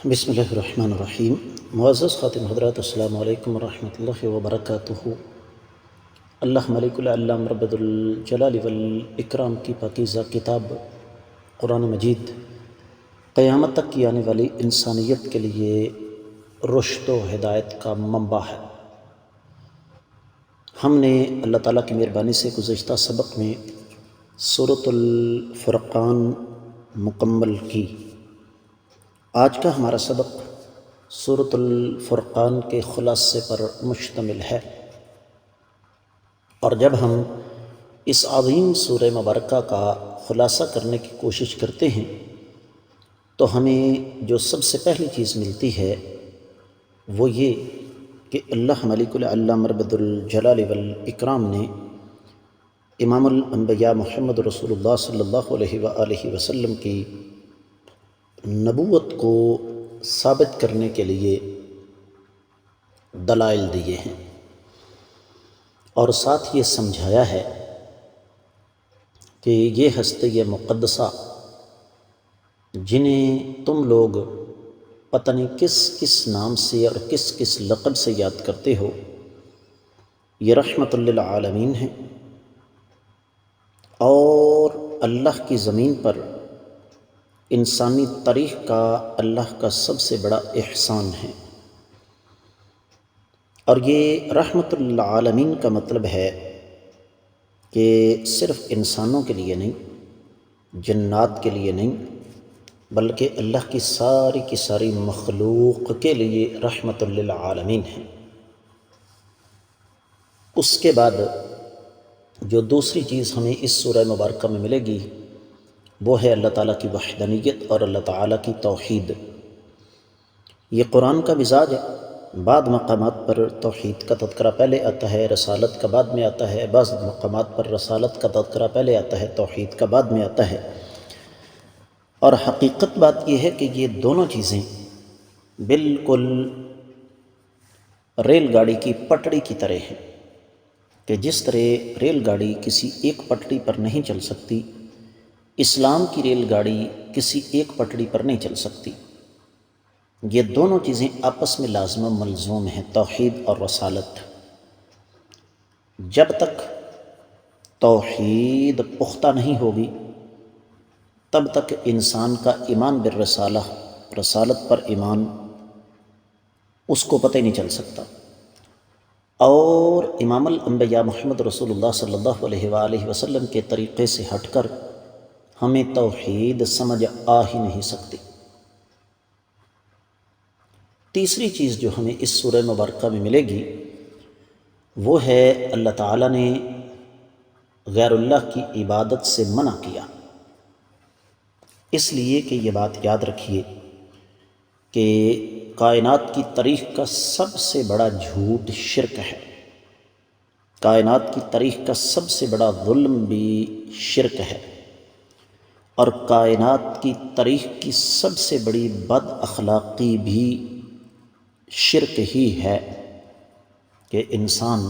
بسم اللہ الرحمن الرحیم۔ معزز خاتم حضرات، السلام علیکم ورحمۃ اللہ وبرکاتہ۔ اللہ ملک العلام رب الجلال والاکرام کی پاکیزہ کتاب قرآن مجید قیامت تک کی آنے والی انسانیت کے لیے رشد و ہدایت کا منبع ہے۔ ہم نے اللہ تعالیٰ کی مہربانی سے گزشتہ سبق میں سورۃ الفرقان مکمل کی۔ آج کا ہمارا سبق سورۃ الفرقان کے خلاصے پر مشتمل ہے، اور جب ہم اس عظیم سورہ مبارکہ کا خلاصہ کرنے کی کوشش کرتے ہیں تو ہمیں جو سب سے پہلی چیز ملتی ہے وہ یہ کہ اللہ ملک العلام رب الجلال والاکرام نے امام الانبیاء محمد رسول اللہ صلی اللہ علیہ وآلہ وسلم کی نبوت کو ثابت کرنے کے لیے دلائل دیے ہیں، اور ساتھ یہ سمجھایا ہے کہ یہ ہستی مقدسہ جنہیں تم لوگ پتہ نہیں کس کس نام سے اور کس کس لقب سے یاد کرتے ہو، یہ رحمت للعالمین ہیں، اور اللہ کی زمین پر انسانی تاریخ کا اللہ کا سب سے بڑا احسان ہے۔ اور یہ رحمت للعالمین کا مطلب ہے کہ صرف انسانوں کے لیے نہیں، جنات کے لیے نہیں، بلکہ اللہ کی ساری مخلوق کے لیے رحمت للعالمین ہے۔ اس کے بعد جو دوسری چیز ہمیں اس سورہ مبارکہ میں ملے گی وہ ہے اللہ تعالیٰ کی وحدانیت اور اللہ تعالیٰ کی توحید۔ یہ قرآن کا مزاج ہے، بعض مقامات پر توحید کا تذکرہ پہلے آتا ہے، رسالت کا بعد میں آتا ہے، بعض مقامات پر رسالت کا تذکرہ پہلے آتا ہے، توحید کا بعد میں آتا ہے۔ اور حقیقت بات یہ ہے کہ یہ دونوں چیزیں بالکل ریل گاڑی کی پٹڑی کی طرح ہیں، کہ جس طرح ریل گاڑی کسی ایک پٹڑی پر نہیں چل سکتی، اسلام کی ریل گاڑی کسی ایک پٹڑی پر نہیں چل سکتی۔ یہ دونوں چیزیں آپس میں لازم و ملزوم ہیں، توحید اور رسالت۔ جب تک توحید پختہ نہیں ہوگی تب تک انسان کا ایمان بالرسالہ، رسالت پر ایمان، اس کو پتہ ہی نہیں چل سکتا۔ اور امام الانبیاء محمد رسول اللہ صلی اللہ علیہ وآلہ وسلم کے طریقے سے ہٹ کر ہمیں توحید سمجھ آ ہی نہیں سکتی۔ تیسری چیز جو ہمیں اس سورہ مبارکہ میں ملے گی وہ ہے اللہ تعالیٰ نے غیر اللہ کی عبادت سے منع کیا، اس لیے کہ یہ بات یاد رکھیے کہ کائنات کی تاریخ کا سب سے بڑا جھوٹ شرک ہے، کائنات کی تاریخ کا سب سے بڑا ظلم بھی شرک ہے، اور کائنات کی تاریخ کی سب سے بڑی بد اخلاقی بھی شرک ہی ہے کہ انسان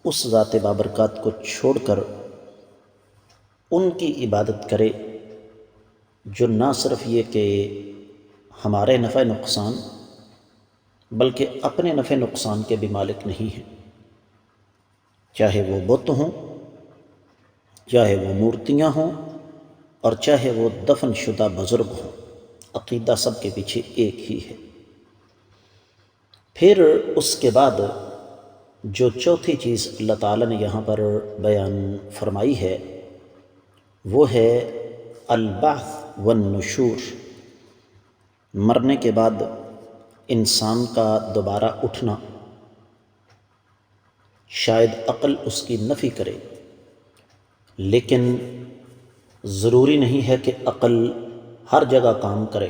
اس ذات بابرکات کو چھوڑ کر ان کی عبادت کرے جو نہ صرف یہ کہ ہمارے نفع نقصان بلکہ اپنے نفع نقصان کے بھی مالک نہیں ہیں، چاہے وہ بت ہوں، چاہے وہ مورتیاں ہوں، اور چاہے وہ دفن شدہ بزرگ ہوں، عقیدہ سب کے پیچھے ایک ہی ہے۔ پھر اس کے بعد جو چوتھی چیز اللہ تعالیٰ نے یہاں پر بیان فرمائی ہے وہ ہے البعث والنشور، مرنے کے بعد انسان کا دوبارہ اٹھنا۔ شاید عقل اس کی نفی کرے، لیکن ضروری نہیں ہے کہ عقل ہر جگہ کام کرے۔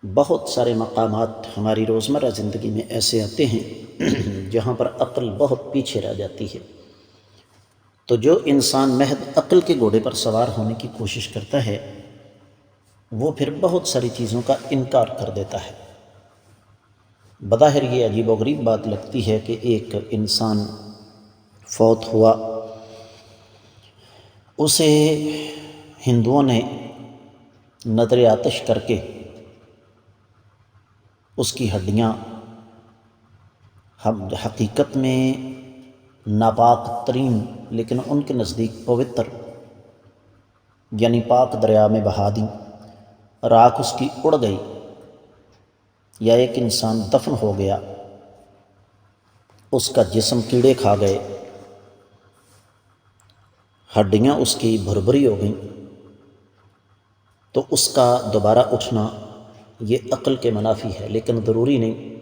بہت سارے مقامات ہماری روزمرہ زندگی میں ایسے آتے ہیں جہاں پر عقل بہت پیچھے رہ جاتی ہے، تو جو انسان محض عقل کے گھوڑے پر سوار ہونے کی کوشش کرتا ہے وہ پھر بہت ساری چیزوں کا انکار کر دیتا ہے۔ بظاہر یہ عجیب و غریب بات لگتی ہے کہ ایک انسان فوت ہوا، اسے ہندوؤں نے نظر آتش کر کے اس کی ہڈیاں ہم حقیقت میں ناپاک ترین لیکن ان کے نزدیک پوتر یعنی پاک دریا میں بہا دیں، راکھ اس کی اڑ گئی، یا ایک انسان دفن ہو گیا، اس کا جسم کیڑے کھا گئے، ہڈیاں اس کی بھربھری ہو گئیں، تو اس کا دوبارہ اٹھنا یہ عقل کے منافی ہے، لیکن ضروری نہیں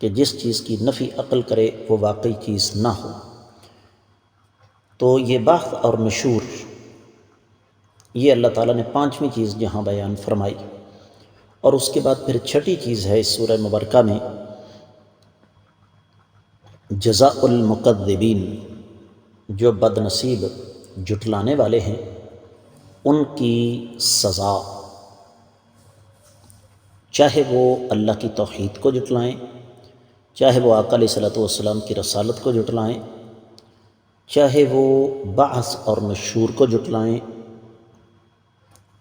کہ جس چیز کی نفی عقل کرے وہ واقعی چیز نہ ہو۔ تو یہ بعث اور نشور، یہ اللہ تعالیٰ نے پانچویں چیز یہاں بیان فرمائی، اور اس کے بعد پھر چھٹی چیز ہے اس سورہ مبارکہ میں جزاء المکذبین، جو بد نصیب جھٹلانے والے ہیں ان کی سزا، چاہے وہ اللہ کی توحید کو جھٹلائیں، چاہے وہ آقا علیہ الصلوۃ والسلام کی رسالت کو جھٹلائیں، چاہے وہ بعث اور نشور کو جھٹلائیں،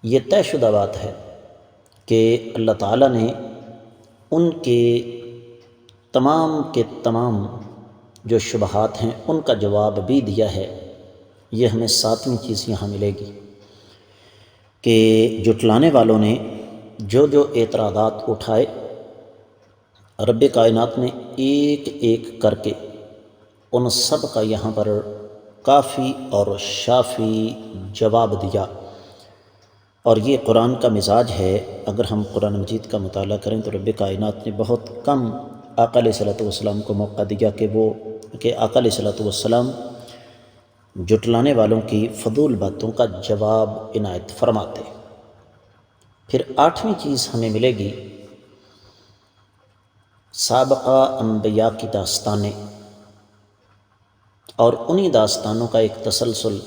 یہ طے شدہ بات ہے کہ اللہ تعالیٰ نے ان کے تمام جو شبہات ہیں ان کا جواب بھی دیا ہے۔ یہ ہمیں ساتویں چیز یہاں ملے گی کہ جھٹلانے والوں نے جو جو اعتراضات اٹھائے، رب کائنات نے ایک ایک کر کے ان سب کا یہاں پر کافی اور شافی جواب دیا۔ اور یہ قرآن کا مزاج ہے، اگر ہم قرآن مجید کا مطالعہ کریں تو رب کائنات نے بہت کم آقا علیہ الصلوۃ والسلام کو موقع دیا کہ آقا علیہ الصلوۃ والسلام جھٹلانے والوں کی فضول باتوں کا جواب عنایت فرماتے۔ پھر آٹھویں چیز ہمیں ملے گی سابقہ انبیاء کی داستانیں، اور انہی داستانوں کا ایک تسلسل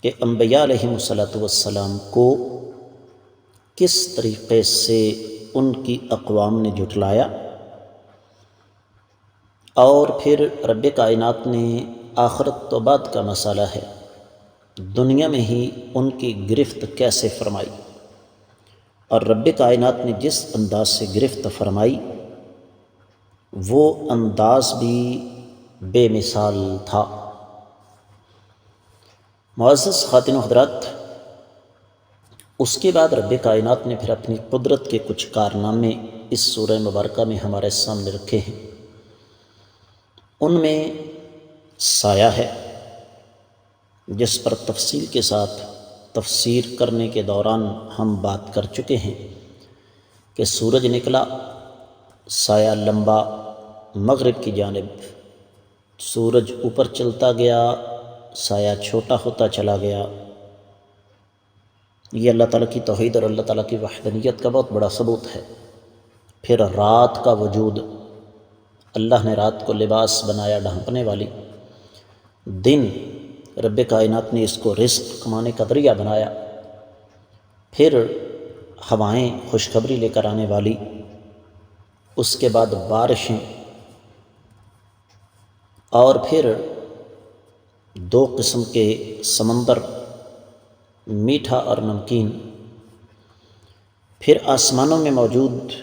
کہ انبیاء علیہم الصلوۃ والسلام کو کس طریقے سے ان کی اقوام نے جھٹلایا، اور پھر رب کائنات نے آخرت تو بعد کا مسئلہ ہے، دنیا میں ہی ان کی گرفت کیسے فرمائی، اور رب کائنات نے جس انداز سے گرفت فرمائی وہ انداز بھی بے مثال تھا۔ معزز خواتین و حضرات، اس کے بعد رب کائنات نے پھر اپنی قدرت کے کچھ کارنامے اس سورہ مبارکہ میں ہمارے سامنے رکھے ہیں۔ ان میں سایہ ہے، جس پر تفصیل کے ساتھ تفسیر کرنے کے دوران ہم بات کر چکے ہیں کہ سورج نکلا، سایہ لمبا مغرب کی جانب، سورج اوپر چلتا گیا، سایہ چھوٹا ہوتا چلا گیا۔ یہ اللہ تعالیٰ کی توحید اور اللہ تعالیٰ کی وحدانیت کا بہت بڑا ثبوت ہے۔ پھر رات کا وجود، اللہ نے رات کو لباس بنایا ڈھانپنے والی، دن رب کائنات نے اس کو رزق کمانے کا ذریعہ بنایا، پھر ہوائیں خوشخبری لے کر آنے والی، اس کے بعد بارشیں، اور پھر دو قسم کے سمندر، میٹھا اور نمکین، پھر آسمانوں میں موجود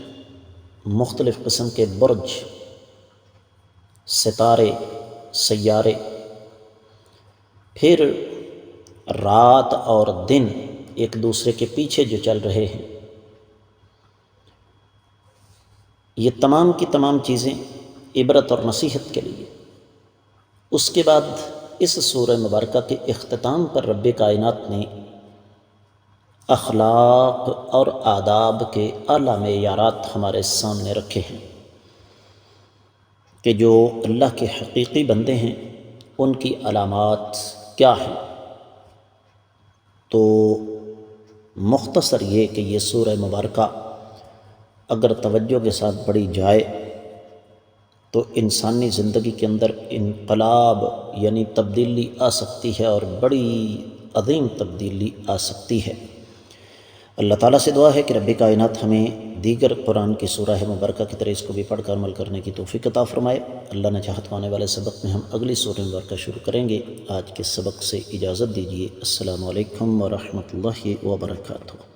مختلف قسم کے برج، ستارے، سیارے، پھر رات اور دن ایک دوسرے کے پیچھے جو چل رہے ہیں، یہ تمام کی تمام چیزیں عبرت اور نصیحت کے لیے۔ اس کے بعد اس سورہ مبارکہ کے اختتام پر رب کائنات نے اخلاق اور آداب کے اعلیٰ معیارات ہمارے سامنے رکھے ہیں کہ جو اللہ کے حقیقی بندے ہیں ان کی علامات کیا ہیں۔ تو مختصر یہ کہ یہ سورہ مبارکہ اگر توجہ کے ساتھ پڑھی جائے تو انسانی زندگی کے اندر انقلاب یعنی تبدیلی آ سکتی ہے، اور بڑی عظیم تبدیلی آ سکتی ہے۔ اللہ تعالیٰ سے دعا ہے کہ رب کائنات ہمیں دیگر قرآن کی سورہ مبارکہ کی طرح اس کو بھی پڑھ کر عمل کرنے کی توفیق عطا فرمائے۔ اللہ نے چاہا تو آنے والے سبق میں ہم اگلی سورہ مبارکہ شروع کریں گے۔ آج کے سبق سے اجازت دیجیے۔ السلام علیکم ورحمۃ اللہ وبرکاتہ۔